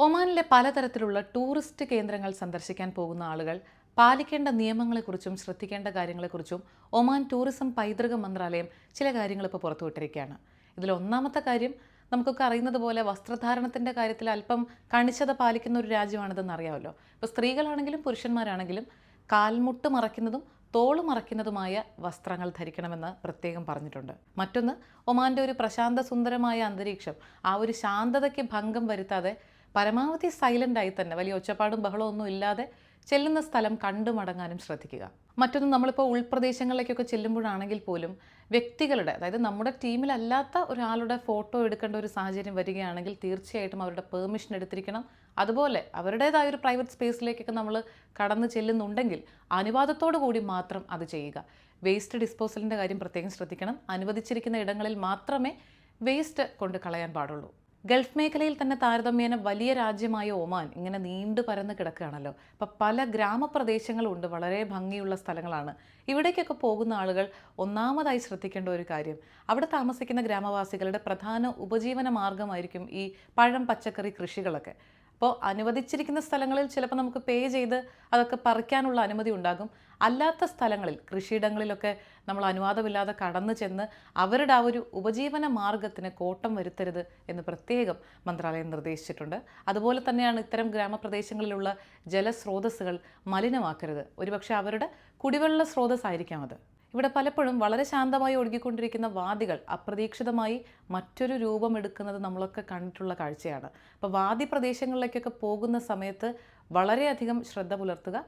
ഒമാനിലെ പലതരത്തിലുള്ള ടൂറിസ്റ്റ് കേന്ദ്രങ്ങൾ സന്ദർശിക്കാൻ പോകുന്ന ആളുകൾ പാലിക്കേണ്ട നിയമങ്ങളെക്കുറിച്ചും ശ്രദ്ധിക്കേണ്ട കാര്യങ്ങളെക്കുറിച്ചും ഒമാൻ ടൂറിസം പൈതൃക മന്ത്രാലയം ചില കാര്യങ്ങൾ ഇപ്പോൾ പുറത്തുവിട്ടിരിക്കുകയാണ്. ഇതിൽ ഒന്നാമത്തെ കാര്യം, നമുക്കൊക്കെ അറിയുന്നത് പോലെ വസ്ത്രധാരണത്തിൻ്റെ കാര്യത്തിൽ അല്പം കണിശത പാലിക്കുന്ന ഒരു രാജ്യമാണിതെന്ന് അറിയാമല്ലോ. ഇപ്പോൾ സ്ത്രീകളാണെങ്കിലും പുരുഷന്മാരാണെങ്കിലും കാൽമുട്ട് മറയ്ക്കുന്നതും തോള് മറയ്ക്കുന്നതുമായ വസ്ത്രങ്ങൾ ധരിക്കണമെന്ന് പ്രത്യേകം പറഞ്ഞിട്ടുണ്ട്. മറ്റൊന്ന്, ഒമാൻ്റെ ഒരു പ്രശാന്ത സുന്ദരമായ അന്തരീക്ഷം ആ ഒരു ശാന്തതയ്ക്ക് ഭംഗം വരുത്താതെ പരമാവധി സൈലൻ്റായി തന്നെ, വലിയ ഒച്ചപ്പാടും ബഹളവും ഒന്നും ഇല്ലാതെ ചെല്ലുന്ന സ്ഥലം കണ്ടു മടങ്ങാനും ശ്രദ്ധിക്കുക. മറ്റൊന്ന്, നമ്മളിപ്പോൾ ഉൾപ്രദേശങ്ങളിലേക്കൊക്കെ ചെല്ലുമ്പോഴാണെങ്കിൽ പോലും വ്യക്തികളുടെ, അതായത് നമ്മുടെ ടീമിലല്ലാത്ത ഒരാളുടെ ഫോട്ടോ എടുക്കേണ്ട ഒരു സാഹചര്യം വരികയാണെങ്കിൽ തീർച്ചയായിട്ടും അവരുടെ പെർമിഷൻ എടുത്തിരിക്കണം. അതുപോലെ അവരുടേതായ ഒരു പ്രൈവറ്റ് സ്പേസിലേക്കൊക്കെ നമ്മൾ കടന്നു ചെല്ലുന്നുണ്ടെങ്കിൽ അനുവാദത്തോടു കൂടി മാത്രം അത് ചെയ്യുക. വേസ്റ്റ് ഡിസ്പോസലിൻ്റെ കാര്യം പ്രത്യേകം ശ്രദ്ധിക്കണം. അനുവദിച്ചിരിക്കുന്ന ഇടങ്ങളിൽ മാത്രമേ വേസ്റ്റ് കൊണ്ട് കളയാൻ പാടുള്ളൂ. ഗൾഫ് മേഖലയിൽ തന്നെ താരതമ്യേന വലിയ രാജ്യമായ ഒമാൻ ഇങ്ങനെ നീണ്ടു പരന്ന് കിടക്കുകയാണല്ലോ. അപ്പം പല ഗ്രാമപ്രദേശങ്ങളുണ്ട്, വളരെ ഭംഗിയുള്ള സ്ഥലങ്ങളാണ്. ഇവിടേക്കൊക്കെ പോകുന്ന ആളുകൾ ഒന്നാമതായി ശ്രദ്ധിക്കേണ്ട ഒരു കാര്യം, അവിടെ താമസിക്കുന്ന ഗ്രാമവാസികളുടെ പ്രധാന ഉപജീവന മാർഗമായിരിക്കും ഈ പഴം പച്ചക്കറി കൃഷികളൊക്കെ. അപ്പോൾ അനുവദിച്ചിരിക്കുന്ന സ്ഥലങ്ങളിൽ ചിലപ്പോൾ നമുക്ക് പേ ചെയ്ത് അതൊക്കെ പറിക്കാനുള്ള അനുമതി ഉണ്ടാകും. അല്ലാത്ത സ്ഥലങ്ങളിൽ, കൃഷിയിടങ്ങളിലൊക്കെ നമ്മൾ അനുവാദമില്ലാതെ കടന്നു ചെന്ന് അവരുടെ ആ ഒരു ഉപജീവന മാർഗത്തിന് കോട്ടം വരുത്തരുത് എന്ന് പ്രത്യേകം മന്ത്രാലയം നിർദ്ദേശിച്ചിട്ടുണ്ട്. അതുപോലെ തന്നെയാണ് ഇത്തരം ഗ്രാമപ്രദേശങ്ങളിലുള്ള ജലസ്രോതസ്സുകൾ മലിനമാക്കരുത്. ഒരുപക്ഷെ അവരുടെ കുടിവെള്ള സ്രോതസ്സായിരിക്കാം അത്. ഇവിടെ പലപ്പോഴും വളരെ ശാന്തമായി ഒഴുകിക്കൊണ്ടിരിക്കുന്ന വാദികൾ അപ്രതീക്ഷിതമായി മറ്റൊരു രൂപമെടുക്കുന്നത് നമ്മളൊക്കെ കണ്ടിട്ടുള്ള കാഴ്ചയാണ്. അപ്പോൾ വാദി പ്രദേശങ്ങളിലേക്കൊക്കെ പോകുന്ന സമയത്ത് വളരെയധികം ശ്രദ്ധ പുലർത്തുക.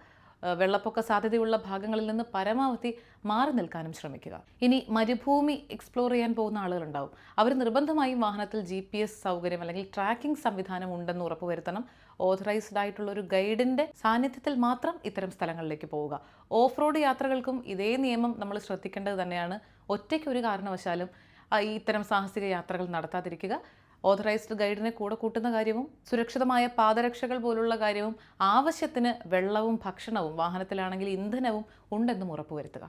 വെള്ളപ്പൊക്ക സാധ്യതയുള്ള ഭാഗങ്ങളിൽ നിന്ന് പരമാവധി മാറി നിൽക്കാനും ശ്രമിക്കുക. ഇനി മരുഭൂമി എക്സ്പ്ലോർ ചെയ്യാൻ പോകുന്ന ആളുകളുണ്ടാവും. അവർ നിർബന്ധമായും വാഹനത്തിൽ GPS സൗകര്യം അല്ലെങ്കിൽ ട്രാക്കിംഗ് സംവിധാനം ഉണ്ടെന്ന് ഉറപ്പുവരുത്തണം. ഓഥറൈസ്ഡ് ആയിട്ടുള്ള ഒരു ഗൈഡിൻ്റെ സാന്നിധ്യത്തിൽ മാത്രം ഇത്തരം സ്ഥലങ്ങളിലേക്ക് പോവുക. ഓഫ് റോഡ് യാത്രകൾക്കും ഇതേ നിയമം നമ്മൾ ശ്രദ്ധിക്കേണ്ടത് തന്നെയാണ്. ഒറ്റയ്ക്ക് ഒരു കാരണവശാലും ഇത്തരം സാഹസിക യാത്രകൾ നടത്താതിരിക്കുക. ഓഥറൈസ്ഡ് ഗൈഡിനെ കൂടെ കൂട്ടുന്ന കാര്യവും സുരക്ഷിതമായ പാദരക്ഷകൾ പോലുള്ള കാര്യവും ആവശ്യത്തിന് വെള്ളവും ഭക്ഷണവും വാഹനത്തിലാണെങ്കിൽ ഇന്ധനവും ഉണ്ടെന്നും ഉറപ്പുവരുത്തുക.